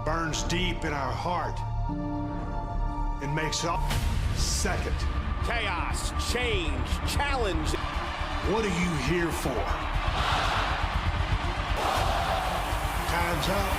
burns deep in our heart and makes up second. Chaos, change, challenge. What are you here for? Time's up.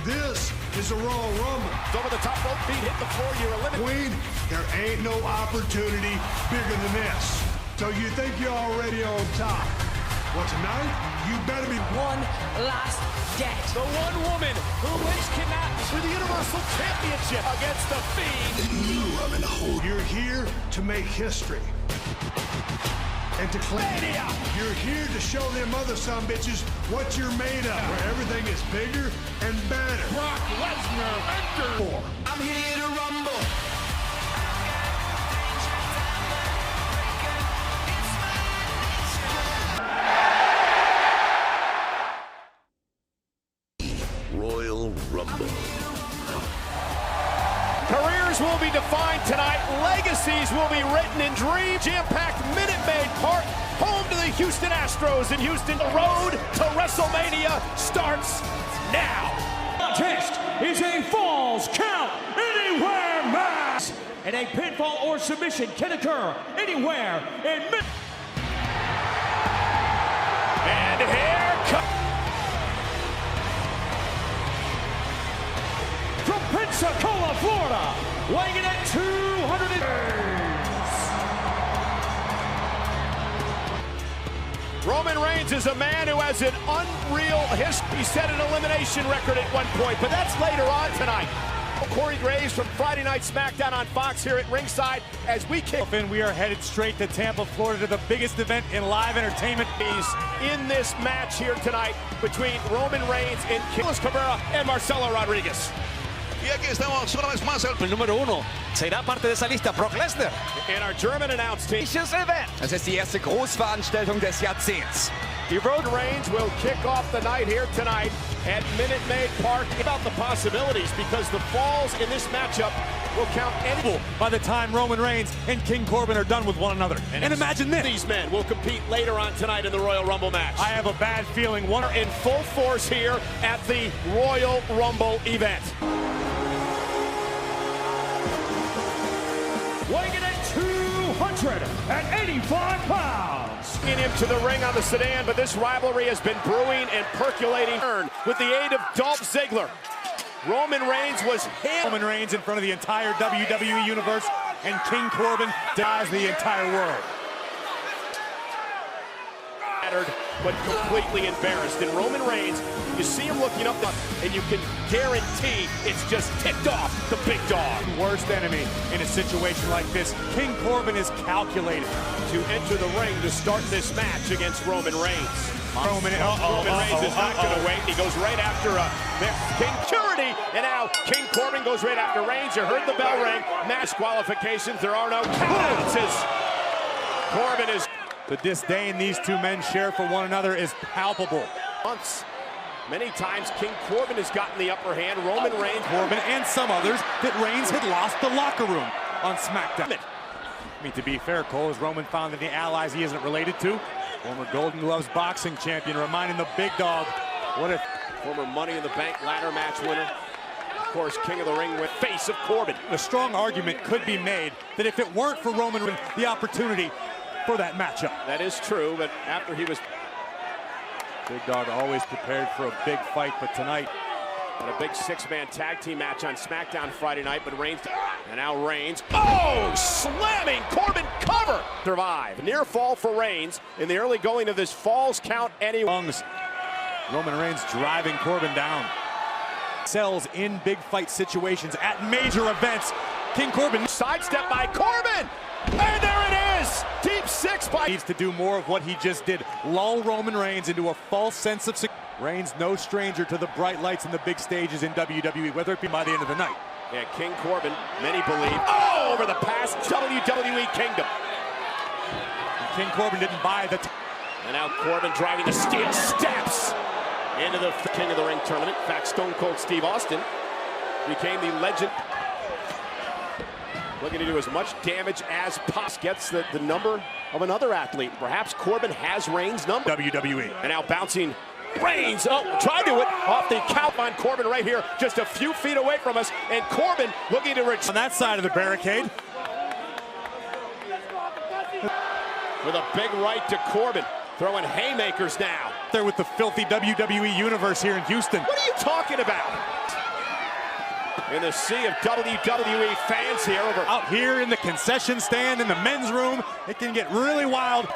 This is the Royal Rumble. Over the top rope, feet hit the floor, you're eliminated. Queen, there ain't no opportunity bigger than this. So you think you're already on top. Well, tonight, you better be one last dance. The one woman who Lynch kidnapped for the Universal Championship against the Fiend. You're here to make history. And to claim you're here to show them other sumbitches what you're made of, where everything is bigger and better. Brock Lesnar enters. I'm here to rumble. Royal Rumble. Careers will be defined tonight. Legacies will be written in dreams. Jam-packed Minute Maid Park, home to the Houston Astros in Houston. The road to WrestleMania starts now. Contest is a Falls Count Anywhere match, and a pinfall or submission can occur anywhere in And here comes from Pensacola, Florida, weighing in at 200 Roman Reigns is a man who has an unreal history. He set an elimination record at one point, but that's later on tonight. Corey Graves from Friday Night SmackDown on Fox here at ringside as we kick. We are headed straight to Tampa, Florida, to the biggest event in live entertainment. In this match here tonight between Roman Reigns and Carlos Cabrera and Marcelo Rodriguez. Y aquí estamos una vez más. El número 1 será parte de esa lista, Brock Lesnar. And our German announced team. Das ist die erste Großveranstaltung des Jahrzehnts. The Road Reigns will kick off the night here tonight at Minute Maid Park. About the possibilities because the falls in this matchup will count any. By the time Roman Reigns and King Corbin are done with one another. And imagine this. These men will compete later on tonight in the Royal Rumble match. I have a bad feeling one in full force here at the Royal Rumble event. Weighing in at 285 pounds. In him to the ring on the sedan, but this rivalry has been brewing and percolating. With the aid of Dolph Ziggler, Roman Reigns was Roman Reigns in front of the entire WWE universe, and King Corbin dies the entire world. But completely embarrassed. And Roman Reigns, you see him looking up, and you can guarantee it's just ticked off the big dog. Worst enemy in a situation like this. King Corbin is calculated to enter the ring to start this match against Roman Reigns. Roman Reigns is not going to wait. He goes right after King Curity, and now King Corbin goes right after Reigns. You heard the bell ring. Match qualifications. There are no countouts. Corbin is. The disdain these two men share for one another is palpable. Many times King Corbin has gotten the upper hand. Roman Reigns, Corbin, and some others that Reigns had lost the locker room on SmackDown. I mean, to be fair, Cole, as Roman found that the allies he isn't related to, former Golden Gloves boxing champion, reminding the big dog, what if former Money in the Bank ladder match winner, of course, King of the Ring with face of Corbin. A strong argument could be made that if it weren't for Roman Reigns, the opportunity for that matchup. That is true, but after he was... Big Dog always prepared for a big fight, but tonight... And a big six-man tag team match on SmackDown Friday night, but Reigns... And now Reigns... Oh! Slamming! Corbin cover! Survive. Near fall for Reigns in the early going of this Falls Count anyway. Roman Reigns driving Corbin down. Sells in big fight situations at major events. King Corbin... Sidestep by Corbin! And there it is! Deep six by... Needs to do more of what he just did. Lull Roman Reigns into a false sense of security. Reigns no stranger to the bright lights and the big stages in WWE, whether it be by the end of the night. Yeah, King Corbin, many believe, over the past WWE Kingdom. And King Corbin didn't buy the... And now Corbin driving the steel steps into the King of the Ring tournament. In fact, Stone Cold Steve Austin became the legend. Looking to do as much damage as possible. Gets the number of another athlete. Perhaps Corbin has Reigns' number. WWE. And now bouncing Reigns, tried to it off the count on Corbin right here, just a few feet away from us, and Corbin looking to reach on that side of the barricade. With a big right to Corbin, throwing haymakers now. There with the filthy WWE universe here in Houston. What are you talking about? In the sea of WWE fans here over out here in the concession stand in the men's room, it can get really wild.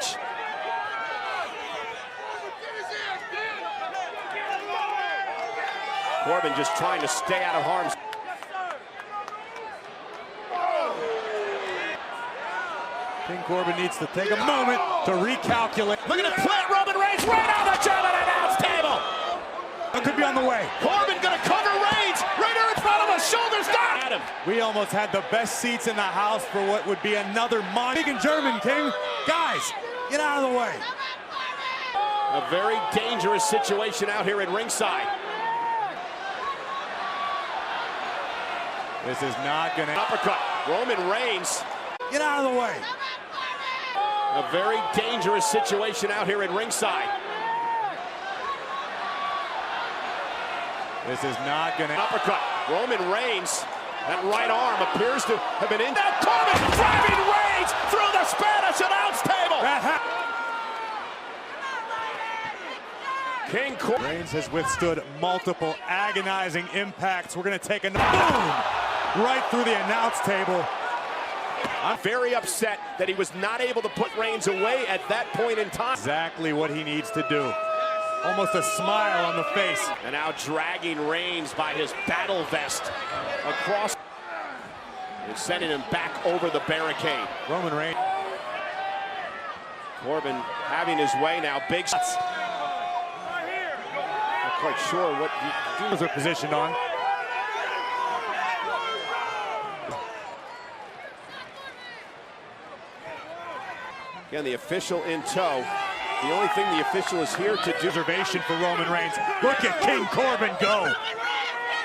Corbin just trying to stay out of harm's. King Corbin needs to take a moment to recalculate. Look at the plant Roman Reigns right on the German announce table. It could be on the way. Corbin gonna cover Reigns right here in front of us. Shoulders down. Adam. We almost had the best seats in the house for what would be another big and German, King. Guys, get out of the way. A very dangerous situation out here at ringside. This is not gonna uppercut. Roman Reigns. Get out of the way. A very dangerous situation out here at ringside. This is not gonna uppercut. Roman Reigns. That right arm appears to have been in. Now Corbin driving Reigns through the Spanish announce table. King Corbin. Reigns has withstood multiple agonizing impacts. We're gonna take a boom right through the announce table. I'm very upset that he was not able to put Reigns away at that point in time. Exactly what he needs to do. Almost a smile on the face. And now dragging Reigns by his battle vest across and sending him back over the barricade. Roman Reigns. Corbin having his way now. Big shots. Not quite sure what he are positioned on. Again, the official in tow. The only thing the official is here to do. Reservation for Roman Reigns. Look at King Corbin go.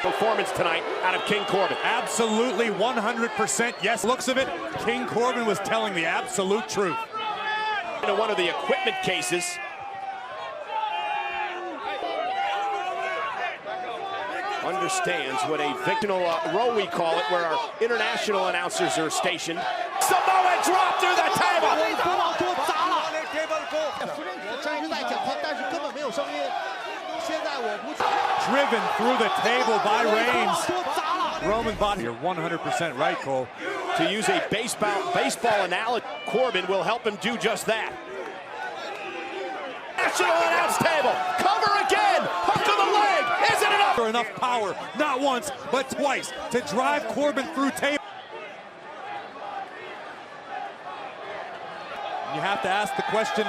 Performance tonight out of King Corbin. Absolutely 100% yes. Looks of it, King Corbin was telling the absolute truth. Into one of the equipment cases. Understands what a fictional row we call it, where our international announcers are stationed. Samoa drop through the table. Driven through the table by Reigns. Roman body. You're 100% right, Cole. To use a baseball analogy, Corbin will help him do just that. National announce table. Cover again. Hook to the leg. Isn't enough? For enough power, not once, but twice, to drive Corbin through table. You have to ask the question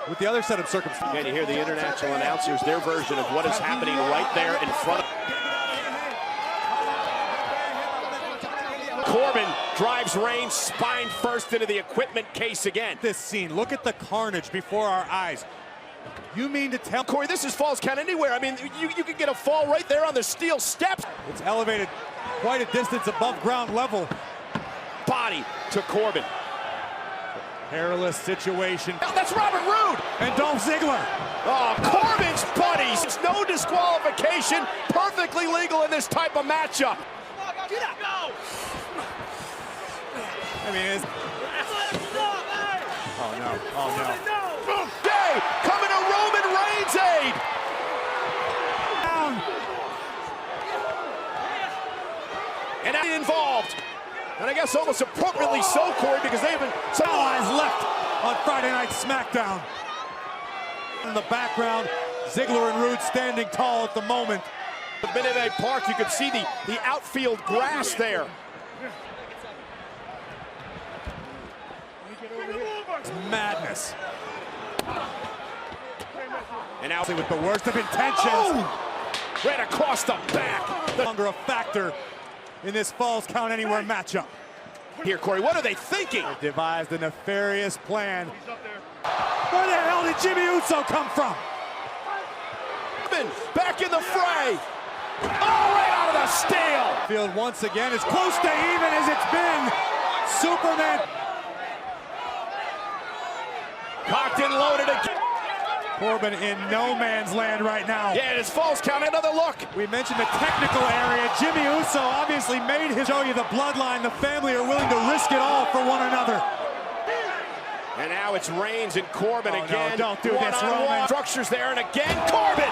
with the other set of circumstances. Again, you hear the international announcers, their version of what is happening right there in front of. Corbin drives Reigns spine first into the equipment case again. This scene, look at the carnage before our eyes. You mean to tell Corey, this is Falls Count Anywhere. I mean, you could get a fall right there on the steel steps. It's elevated quite a distance above ground level. Body to Corbin. Perilous situation. Oh, that's Robert Roode and Dolph Ziggler. Oh, Corbin's buddies. It's no disqualification. Perfectly legal in this type of matchup. Get up. Go. I mean, it's... Oh no! Oh no! Day coming to Roman Reigns' aid. Down. And involved. And I guess almost appropriately so, Corey, because they have been some allies left on Friday Night SmackDown. In the background, Ziggler and Roode standing tall at the moment. At Minute Maid Park, you could see the outfield grass there. It's madness. And now with the worst of intentions. Oh! Right across the back. No longer a factor in this Falls Count Anywhere matchup. Here, Corey, what are they thinking? They devised a nefarious plan. Where the hell did Jimmy Uso come from? Back in the fray. Oh, right out of the steel. Field once again is close to even as it's been. Superman. Cocked and loaded again. Corbin in no man's land right now. Yeah, it is false count. Another look. We mentioned the technical area. Jimmy Uso obviously made his show you the bloodline. The family are willing to risk it all for one another. And now it's Reigns and Corbin again. No, don't do this, Roman. Structures there, and again, Corbin.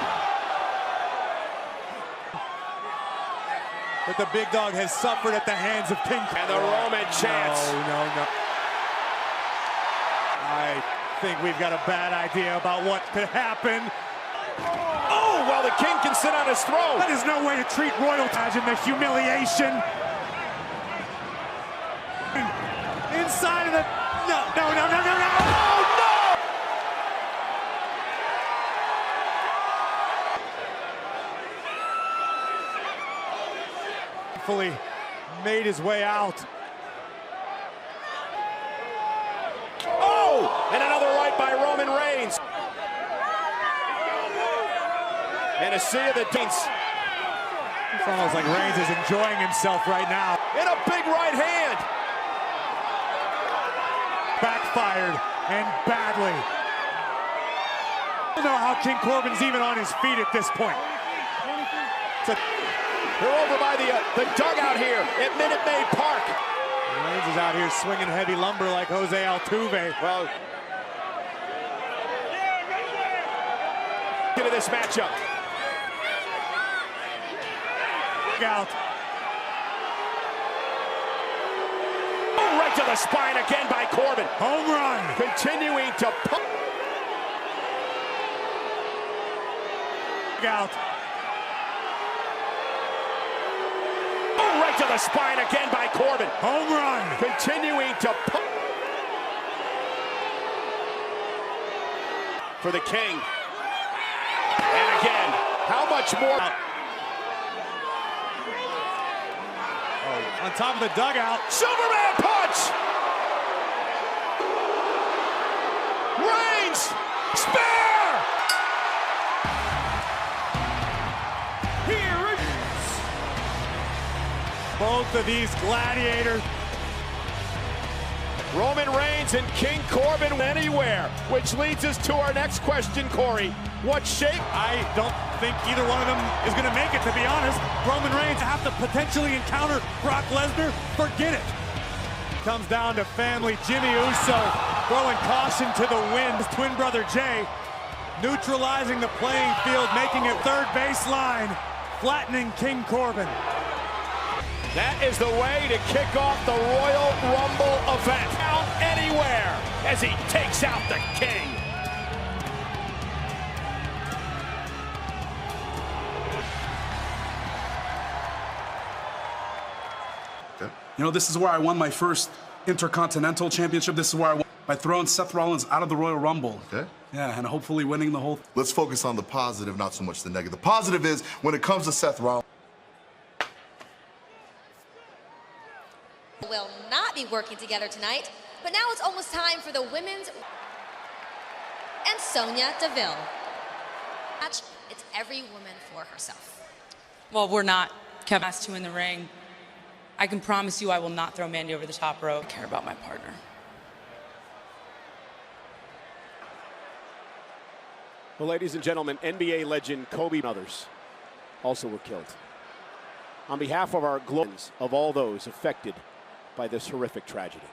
But the big dog has suffered at the hands of King. And the Roman chants. No. I think we've got a bad idea about what could happen. Oh, well, the King can sit on his throne. That is no way to treat royal. Imagine the humiliation. Inside of the... No. Oh, no! Fully made his way out. Oh, and another right by Roman Reigns. And a sea of the dance. It's almost like Reigns is enjoying himself right now. In a big right hand. Backfired and badly. I don't know how King Corbin's even on his feet at this point. They're over by the dugout here at Minute Maid Park. Reigns is out here swinging heavy lumber like Jose Altuve. Well, into this matchup. Out. Oh, right to the spine again by Corbin. Home run. Continuing to pump. Out. Oh, right to the spine again by Corbin. Home run. Continuing to pump. For the King. And again, how much more? On top of the dugout. Superman punch! Reigns! Spear! Here it is. Both of these gladiators. Roman Reigns and King Corbin anywhere, which leads us to our next question, Corey. What shape? I don't think either one of them is going to make it, to be honest. Roman Reigns have to potentially encounter Brock Lesnar. Forget it. Comes down to family. Jimmy Uso throwing caution to the wind. His twin brother Jay neutralizing the playing field, making it third baseline, flattening King Corbin. That is the way to kick off the Royal Rumble event. Out anywhere as he takes out the King. You know, this is where I won my first Intercontinental Championship. This is where I won by throwing Seth Rollins out of the Royal Rumble. Okay. Yeah, and hopefully winning the whole... Let's focus on the positive, not so much the negative. The positive is, when it comes to Seth Rollins, will not be working together tonight, but now it's almost time for the women's and Sonya Deville match. It's every woman for herself. Well, we're not Kevin last two in the ring. I can promise you I will not throw Mandy over the top rope. I care about my partner. Well, ladies and gentlemen, NBA legend Kobe and others also were killed. On behalf of our globals, of all those affected by this horrific tragedy.